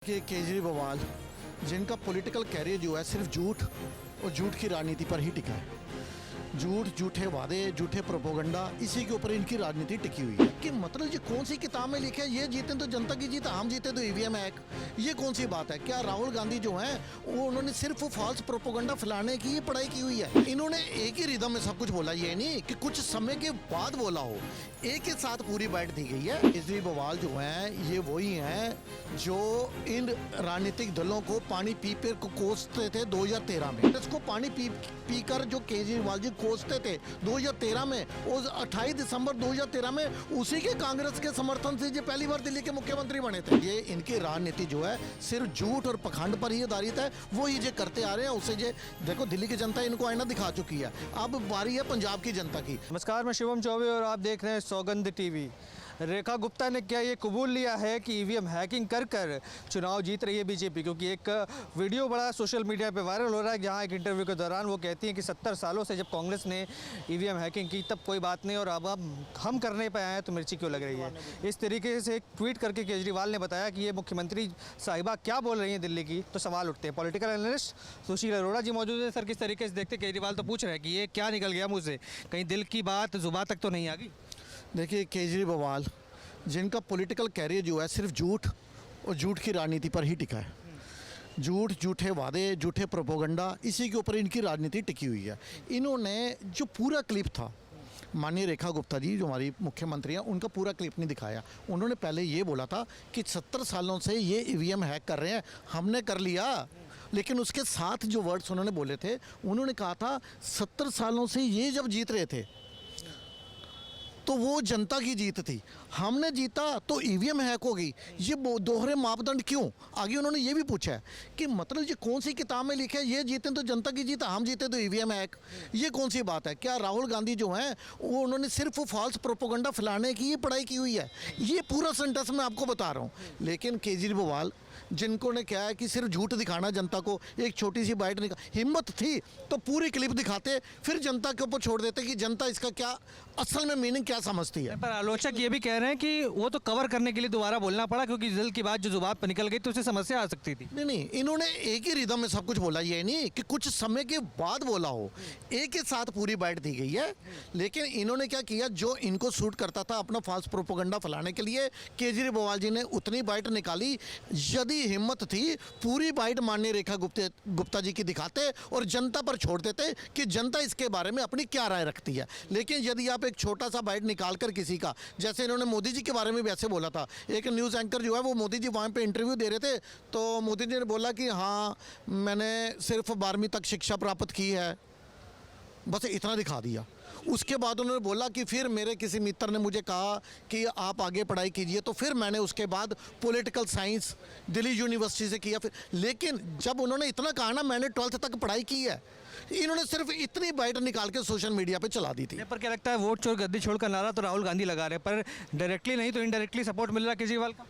कि केजरीवाल जिनका political career जो है सिर्फ झूठ और झूठ की राजनीति पर ही टिका है। झूठ, झूठे वादे, झूठे प्रोपोगंडा, इसी के ऊपर इनकी राजनीति टिकी हुई है। कि मतलब ये कौन सी किताब में लिखा है, ये जीते तो जनता की जीत, हम जीते तो ईवीएम हैक, ये कौन सी बात है? क्या राहुल गांधी जो हैं वो उन्होंने सिर्फ फॉल्स प्रोपोगंडा फैलाने की ही पढ़ाई की हुई है? इन्होंने एक ही रिदम में सब कुछ बोला, ये नहीं कि कुछ समय के बाद बोला हो, एक ही साथ पूरी बैठ दी गई है। केजरीवाल जो हैं ये वही हैं जो इन राजनीतिक दलों को पानी पी कर कोसते थे 2013 में। इसको पानी पी कर जो केजरीवाल जी कोसते थे 2013 में, उस 28 दिसंबर 2013 में उसी के कांग्रेस के समर्थन से ये पहली बार दिल्ली के मुख्यमंत्री बने थे। ये इनकी राजनीति जो है सिर्फ झूठ और पखंड पर ही आधारित है, वो ही ये करते आ रहे हैं। उसे ये देखो, दिल्ली की जनता इनको आईना दिखा चुकी है, अब बारी है पंजाब की जनता की। नमस्कार, मैं शिवम चौबे और आप देख रहे हैं सौगंध टीवी। रेखा गुप्ता ने क्या ये कबूल लिया है कि ईवीएम हैकिंग कर कर चुनाव जीत रही है बीजेपी? क्योंकि एक वीडियो बड़ा सोशल मीडिया पे वायरल हो रहा है, जहां एक इंटरव्यू के दौरान वो कहती हैं कि 70 सालों से जब कांग्रेस ने ईवीएम हैकिंग की तब कोई बात नहीं, और अब हम करने पे आए हैं तो मिर्ची क्यों लग रही है। इस तरीके से एक ट्वीट करके केजरीवाल ने बताया कि ये मुख्यमंत्री साहिबा क्या बोल रही हैं दिल्ली की, तो सवाल उठते हैं। पॉलिटिकल एनालिस्ट सुशील अरोड़ा जी मौजूद है। सर, किस तरीके से देखते? केजरीवाल तो पूछ रहे हैं कि ये क्या निकल गया मुझसे, कहीं दिल की बात जुबान तक तो नहीं आ गई? देखिए, केजरीवाल जिनका पॉलिटिकल कैरियर जो है सिर्फ झूठ और झूठ की राजनीति पर ही टिका है। झूठ, झूठे वादे, झूठे प्रोपोगंडा, इसी के ऊपर इनकी राजनीति टिकी हुई है। इन्होंने जो पूरा क्लिप था, माननीय रेखा गुप्ता जी जो हमारी मुख्यमंत्री हैं, उनका पूरा क्लिप नहीं दिखाया। उन्होंने पहले ये बोला था कि 70 सालों से ये ईवीएम हैक कर रहे हैं, हमने कर लिया। लेकिन उसके साथ जो वर्ड्स उन्होंने बोले थे, उन्होंने कहा था 70 सालों से ये जब जीत रहे थे तो वो जनता की जीत थी, हमने जीता तो ईवीएम हैक हो गई। ये दोहरे मापदंड क्यों? आगे उन्होंने ये भी पूछा है कि मतलब ये कौन सी किताब में लिखा है, ये जीते तो जनता की जीत, हम जीते तो ईवीएम हैक, ये कौन सी बात है? क्या राहुल गांधी जो हैं वो उन्होंने सिर्फ फॉल्स प्रोपोगंडा फैलाने की ही पढ़ाई की हुई है? ये पूरा सेंटेंस मैं आपको बता रहा हूँ। लेकिन केजरीवाल जिनको ने क्या है कि सिर्फ झूठ दिखाना जनता को, एक छोटी सी बाइट निकाल, हिम्मत थी तो पूरी क्लिप दिखाते, फिर जनता के ऊपर छोड़ देते कि जनता इसका क्या असल में मीनिंग क्या समझती है। पर आलोचक ये भी कह रहे हैं कि वो तो कवर करने के लिए दोबारा बोलना पड़ा, क्योंकि दिल की बात जो जुबान पर निकल गई तो उससे समस्या आ सकती थी। नहीं, इन्होंने एक ही रिदम में सब कुछ बोला, ये नहीं कि कुछ समय के बाद बोला हो, एक ही साथ पूरी बाइट दी गई है। लेकिन इन्होंने क्या किया, जो इनको सूट करता था अपना फॉल्स प्रोपोगंडा फैलाने के लिए, केजरीवाल जी ने उतनी बाइट निकाली। यदि हिम्मत थी पूरी बाइट माननीय रेखा गुप्ता जी की दिखाते और जनता पर छोड़ देते कि जनता इसके बारे में अपनी क्या राय रखती है। लेकिन यदि आप एक छोटा सा बाइट निकाल कर किसी का, जैसे इन्होंने मोदी जी के बारे में भी ऐसे बोला था, एक न्यूज़ एंकर जो है वो मोदी जी वहाँ पे इंटरव्यू दे रहे थे, तो मोदी जी ने बोला कि हाँ मैंने सिर्फ 12वीं तक शिक्षा प्राप्त की है, बस इतना दिखा दिया। उसके बाद उन्होंने बोला कि फिर मेरे किसी मित्र ने मुझे कहा कि आप आगे पढ़ाई कीजिए, तो फिर मैंने उसके बाद पॉलिटिकल साइंस दिल्ली यूनिवर्सिटी से किया। फिर लेकिन जब उन्होंने इतना कहा ना मैंने 12th तक पढ़ाई की है, इन्होंने सिर्फ इतनी बाइट निकाल के सोशल मीडिया पे चला दी थी। पर क्या लगता है, वोट चोर गद्दी छोड़ का नारा तो राहुल गांधी लगा रहे हैं, पर डायरेक्टली नहीं तो इनडायरेक्टली सपोर्ट मिल रहा है केजरीवाल का?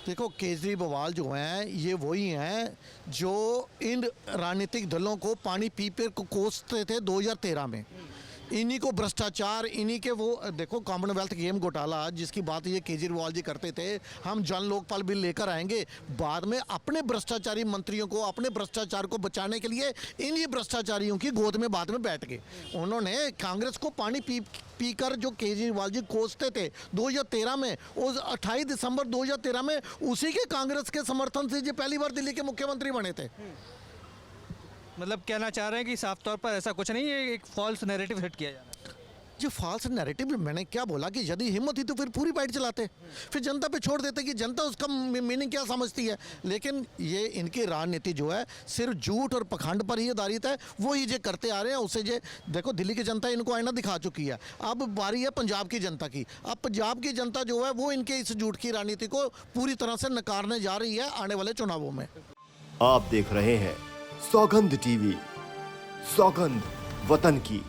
देखो, केजरीवाल जो हैं ये वही हैं जो इन राजनीतिक दलों को पानी पी कर कोसते थे 2013 में। इन्हीं को भ्रष्टाचार, इन्हीं के वो देखो कॉमनवेल्थ गेम घोटाला जिसकी बात ये केजरीवाल जी करते थे, हम जन लोकपाल बिल लेकर आएंगे, बाद में अपने भ्रष्टाचारी मंत्रियों को, अपने भ्रष्टाचार को बचाने के लिए इन्हीं भ्रष्टाचारियों की गोद में बाद में बैठ गए। उन्होंने कांग्रेस को पानी पी कर जो केजरीवाल जी कोसते थे 2013 में, उस 28 दिसंबर 2013 में उसी के कांग्रेस के समर्थन से ये पहली बार दिल्ली के मुख्यमंत्री बने थे। मतलब कहना चाह रहे हैं कि साफ तौर पर ऐसा कुछ नहीं है, एक फॉल्स नैरेटिव हिट किया जा रहा है। जो फॉल्स नैरेटिव, मैंने क्या बोला कि यदि हिम्मत थी तो फिर पूरी बाइट चलाते, फिर जनता पे छोड़ देते कि जनता उसका मीनिंग क्या समझती है। लेकिन ये इनकी राजनीति जो है सिर्फ झूठ और पखंड पर ही आधारित है, वो ही ये करते आ रहे हैं। उसे ये देखो, दिल्ली की जनता इनको आईना दिखा चुकी है, अब बारी है पंजाब की जनता की। अब पंजाब की जनता जो है वो इनके इस झूठ की राजनीति को पूरी तरह से नकारने जा रही है आने वाले चुनावों में। आप देख रहे हैं सौगंध टीवी, सौगंध वतन की।